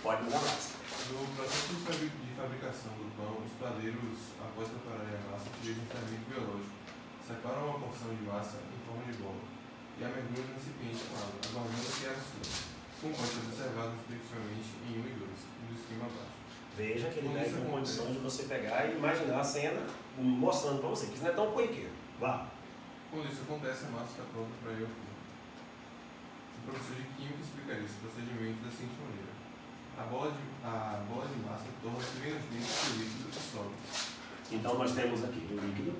Pode mudar mais. No processo de fabricação do pão, os padeiros, após prepararem a massa, utilizam um fermento biológico. Separam uma porção de massa em forma de bola e a mergulham no recipiente com água, aguardando que ela suba. Como pode ser observado respectivamente em 1 e 2, e do esquema abaixo. Veja que ele dá com condições de você pegar e imaginar a cena mostrando para você, que isso não é tão corriqueiro. Vá. Quando isso acontece, a massa está pronta para ir ao forno. O professor de Química explicaria esse procedimento da seguinte maneira. A bola de massa torna-se menos densa que o líquido e sobe. Então nós temos aqui o líquido.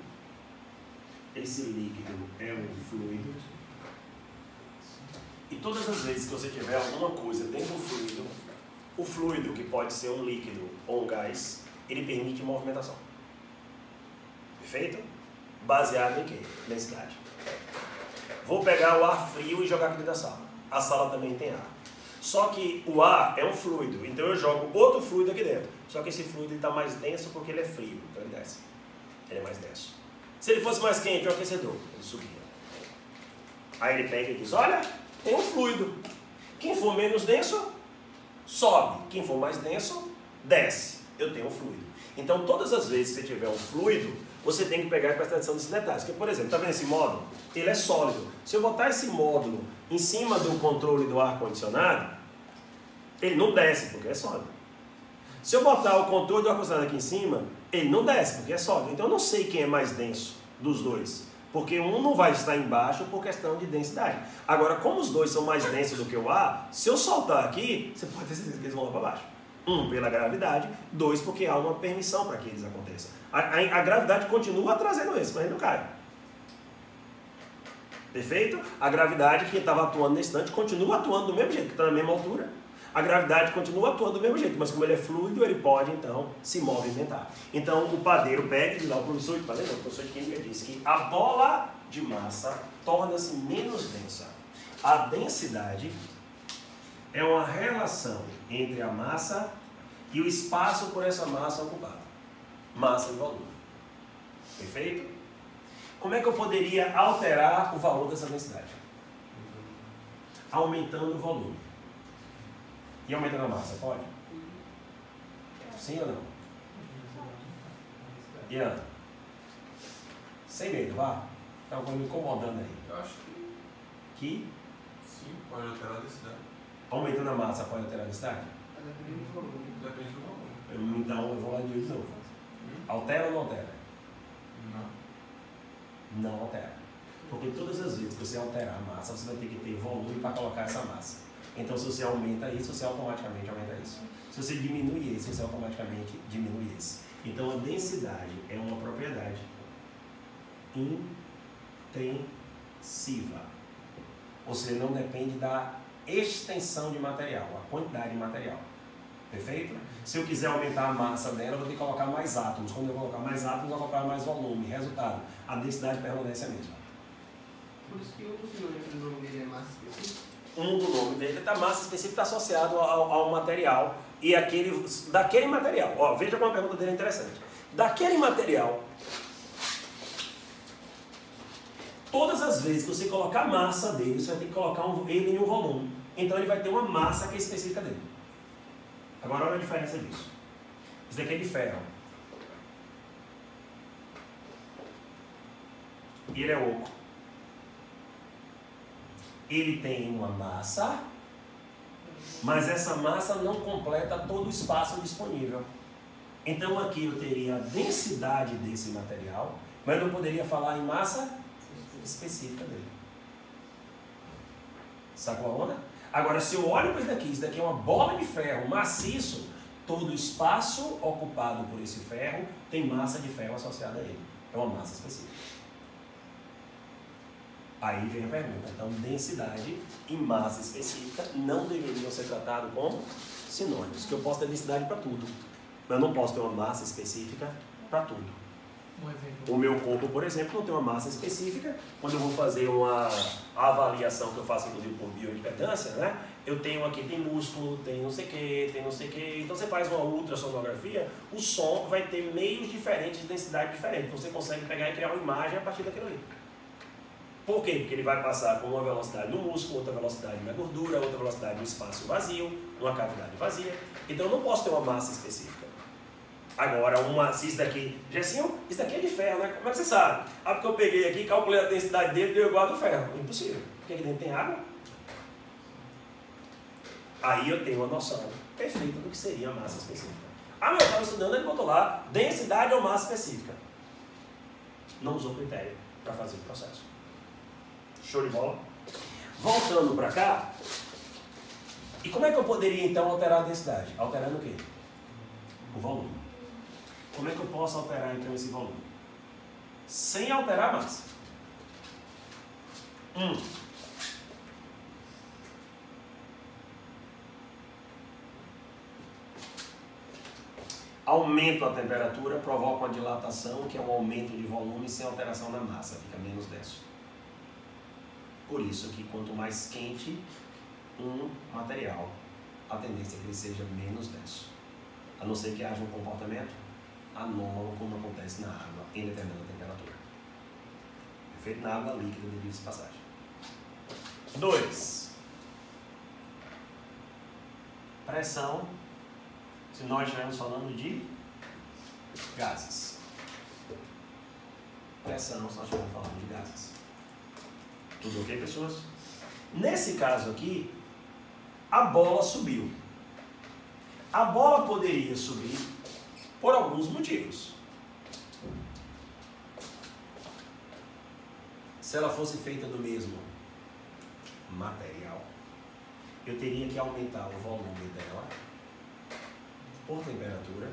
Esse líquido é um fluido. E todas as vezes que você tiver alguma coisa dentro do fluido, o fluido, que pode ser um líquido ou um gás, ele permite movimentação. Perfeito? Baseado em quê? Densidade. Vou pegar o ar frio e jogar aqui dentro da sala. A sala também tem ar. Só que o ar é um fluido, então eu jogo outro fluido aqui dentro. Só que esse fluido está mais denso porque ele é frio, então ele desce. Ele é mais denso. Se ele fosse mais quente, é o aquecedor, ele subia. Aí ele pega e diz, olha, tem um fluido. Quem for menos denso, sobe. Quem for mais denso, desce. Eu tenho um fluido. Então, todas as vezes que você tiver um fluido, você tem que pegar e prestar atenção nesses detalhes. Porque, por exemplo, está vendo esse módulo? Ele é sólido. Se eu botar esse módulo em cima do controle do ar-condicionado, ele não desce, porque é sólido. Se eu botar o controle do ar-condicionado aqui em cima, ele não desce, porque é sólido. Então, eu não sei quem é mais denso dos dois. Porque um não vai estar embaixo por questão de densidade. Agora, como os dois são mais densos do que o ar, se eu soltar aqui, você pode ter certeza que eles vão lá para baixo. Um, pela gravidade. Dois, porque há uma permissão para que eles aconteçam. A gravidade continua trazendo eles, mas ele não cai. Perfeito? A gravidade que estava atuando nesse instante continua atuando do mesmo jeito, que está na mesma altura. A gravidade continua atuando do mesmo jeito, mas como ele é fluido, ele pode, então, se movimentar. Então, o padeiro pega e diz lá, o professor de Química disse que a bola de massa torna-se menos densa. A densidade é uma relação entre a massa e o espaço por essa massa ocupada. Massa e volume. Perfeito? Como é que eu poderia alterar o valor dessa densidade? Aumentando o volume. E aumentando a massa, pode? Sim ou não? Ian? Sem medo, vá. Está me incomodando aí. Eu acho Que? sim, pode alterar a densidade. Aumentando a massa pode alterar a densidade? Depende do volume. Então eu vou lá de novo. Altera ou não altera? Não. Não altera. Porque todas as vezes que você alterar a massa, você vai ter que ter volume para colocar essa massa. Então, se você aumenta isso, você automaticamente aumenta isso. Se você diminui esse, você automaticamente diminui esse. Então, a densidade é uma propriedade intensiva. Ou seja, não depende da extensão de material, a quantidade de material. Perfeito? Se eu quiser aumentar a massa dela, eu vou ter que colocar mais átomos. Quando eu colocar mais átomos, eu vou colocar mais volume. Resultado, a densidade permanece a mesma. Por isso que o sinônimo do nome dele é massa específica. Um do nome dele, da massa específica, está associado ao material e daquele material. Ó, veja como a pergunta dele é interessante. Daquele material, todas as vezes que você colocar a massa dele, você vai ter que colocar ele em um volume. Então ele vai ter uma massa que é específica dele. Agora olha a diferença disso. Isso daqui é de ferro. E ele é oco. Ele tem uma massa, mas essa massa não completa todo o espaço disponível. Então aqui eu teria a densidade desse material, mas não poderia falar em massa específica dele. Sacou a onda? Agora, se eu olho para isso daqui é uma bola de ferro maciço, todo o espaço ocupado por esse ferro tem massa de ferro associada a ele. É uma massa específica. Aí vem a pergunta, então densidade e massa específica não deveriam ser tratados como sinônimos, que eu posso ter densidade para tudo, mas eu não posso ter uma massa específica para tudo. Um exemplo. O meu corpo, por exemplo, não tem uma massa específica. Quando eu vou fazer uma avaliação que eu faço inclusive por bioimpedância, né? Eu tenho aqui, tem músculo, tem não sei o que, tem não sei o que. Então você faz uma ultrassonografia, o som vai ter meios diferentes de densidade diferente. Então você consegue pegar e criar uma imagem a partir daquilo ali. Por quê? Porque ele vai passar com uma velocidade no músculo, outra velocidade na gordura, outra velocidade no espaço vazio, numa cavidade vazia. Então eu não posso ter uma massa específica. Agora, se isso daqui... Gessinho, isso daqui é de ferro, né? Como é que você sabe? Ah, porque eu peguei aqui, calculei a densidade dele e deu igual a do ferro. Impossível. Porque aqui dentro tem água. Aí eu tenho uma noção perfeita do que seria a massa específica. Ah, mas eu estava estudando, ele botou lá, densidade ou massa específica. Não usou critério para fazer o processo. Show de bola? Voltando para cá, e como é que eu poderia então alterar a densidade? Alterando o quê? O volume. Como é que eu posso alterar então esse volume? Sem alterar a massa. Aumento a temperatura provoca uma dilatação, que é um aumento de volume sem alteração na massa, fica menos denso. Por isso que quanto mais quente um material, a tendência é que ele seja menos denso. A não ser que haja um comportamento anômalo, como acontece na água, em determinada temperatura. Perfeito? Na água líquida, devido de passagem. 2. Pressão. Se nós estivermos falando de gases. Pressão, se nós estivermos falando de gases. Tudo ok, pessoas? Nesse caso aqui, a bola subiu. A bola poderia subir por alguns motivos. Se ela fosse feita do mesmo material, eu teria que aumentar o volume dela por temperatura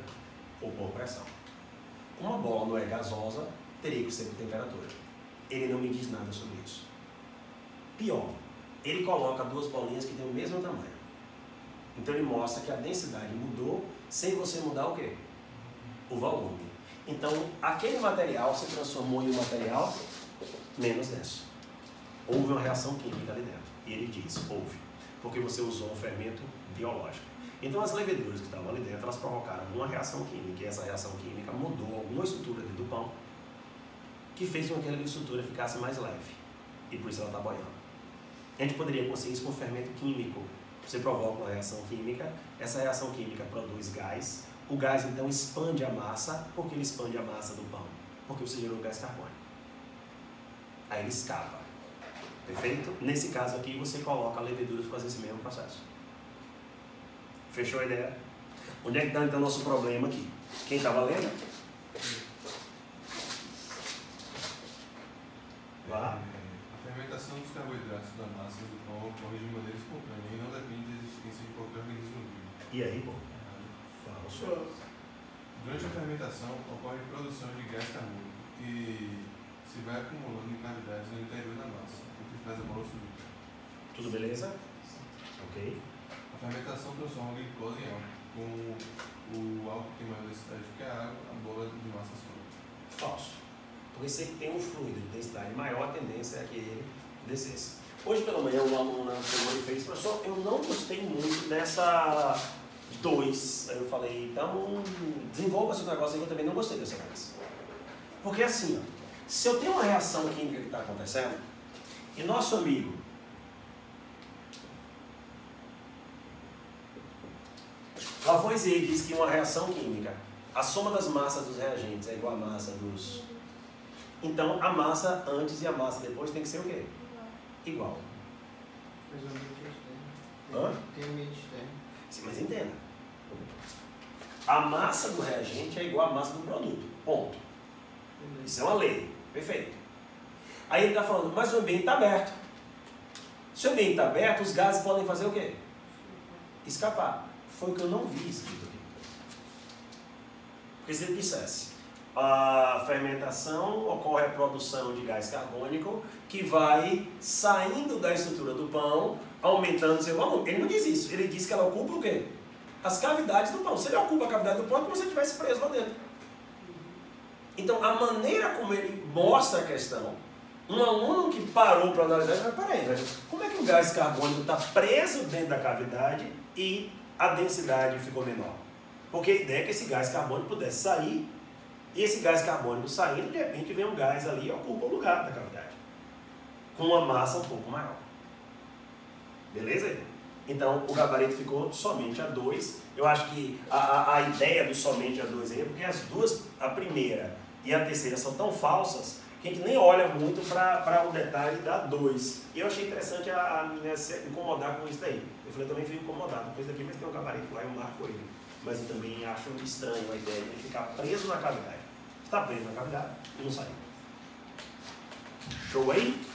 ou por pressão. Uma bola não é gasosa, teria que ser por temperatura. Ele não me diz nada sobre isso. Pior, ele coloca duas bolinhas que têm o mesmo tamanho. Então ele mostra que a densidade mudou sem você mudar o quê? O volume. Então aquele material se transformou em um material menos denso. Houve uma reação química ali dentro. E ele diz, houve. Porque você usou um fermento biológico. Então as leveduras que estavam ali dentro, elas provocaram uma reação química. E essa reação química mudou alguma estrutura dentro do pão, que fez com que aquela estrutura ficasse mais leve. E por isso ela está boiando. A gente poderia conseguir isso com fermento químico. Você provoca uma reação química, essa reação química produz gás, o gás então expande a massa. Por que ele expande a massa do pão? Porque você gerou gás carbônico. Aí ele escapa. Perfeito? Nesse caso aqui você coloca a levedura para fazer esse mesmo processo. Fechou a ideia? Onde é que está então o nosso problema aqui? Quem está valendo? Vá. A fermentação dos carboidratos da massa do pão ocorre de maneira espontânea e não depende da existência de qualquer organismo vivo. E aí, pô? Falso. Durante a fermentação ocorre a produção de gás carbônico, que se vai acumulando em cavidades no interior da massa, o que faz a bola subir. Tudo beleza? Ok. A fermentação transforma a glicose em álcool. Com o álcool que tem maior densidade que a água, a bola de massa sobe. Falso. Porque se ele tem um fluido de densidade maior, a tendência é que ele descesse. Hoje pela manhã um aluno chegou e fez, professor, eu não gostei muito dessa 2. Aí eu falei, então desenvolva seu negócio aí, eu também não gostei dessa 2. Porque assim, ó, se eu tenho uma reação química que está acontecendo, e nosso amigo Lavoisier diz que uma reação química, a soma das massas dos reagentes é igual à massa dos... Então a massa antes e a massa depois tem que ser o quê? Igual. Mas o ambiente é externo. Hã? Tem ambiente externo. Sim, mas entenda. A massa do reagente é igual à massa do produto. Ponto. Isso é uma lei. Perfeito. Aí ele está falando, mas o ambiente está aberto. Se o ambiente está aberto, os gases podem fazer o quê? Escapar. Foi o que eu não vi escrito aqui. Porque se ele dissesse, a fermentação ocorre a produção de gás carbônico que vai saindo da estrutura do pão, aumentando seu volume. Ele não diz isso. Ele diz que ela ocupa o quê? As cavidades do pão. Se ele ocupa a cavidade do pão, é como se ele estivesse preso lá dentro. Então, a maneira como ele mostra a questão, um aluno que parou para analisar, ele vai, peraí, velho, como é que o gás carbônico está preso dentro da cavidade e a densidade ficou menor? Porque a ideia é que esse gás carbônico pudesse sair, e esse gás carbônico saindo, de repente vem um gás ali e ocupa o lugar da cavidade. com uma massa um pouco maior. Beleza? Então o gabarito ficou somente a 2. Eu acho que a ideia do somente a 2 aí é porque as duas, a primeira e a terceira, são tão falsas que a gente nem olha muito para um detalhe da 2. E eu achei interessante a menina se incomodar com isso daí. Eu falei, eu também fui incomodado com isso daqui, mas tem um gabarito lá e eu marco ele. Mas eu também acho estranho a ideia de ficar preso na cavidade. Está preso na cavidade e não saiu. Show aí?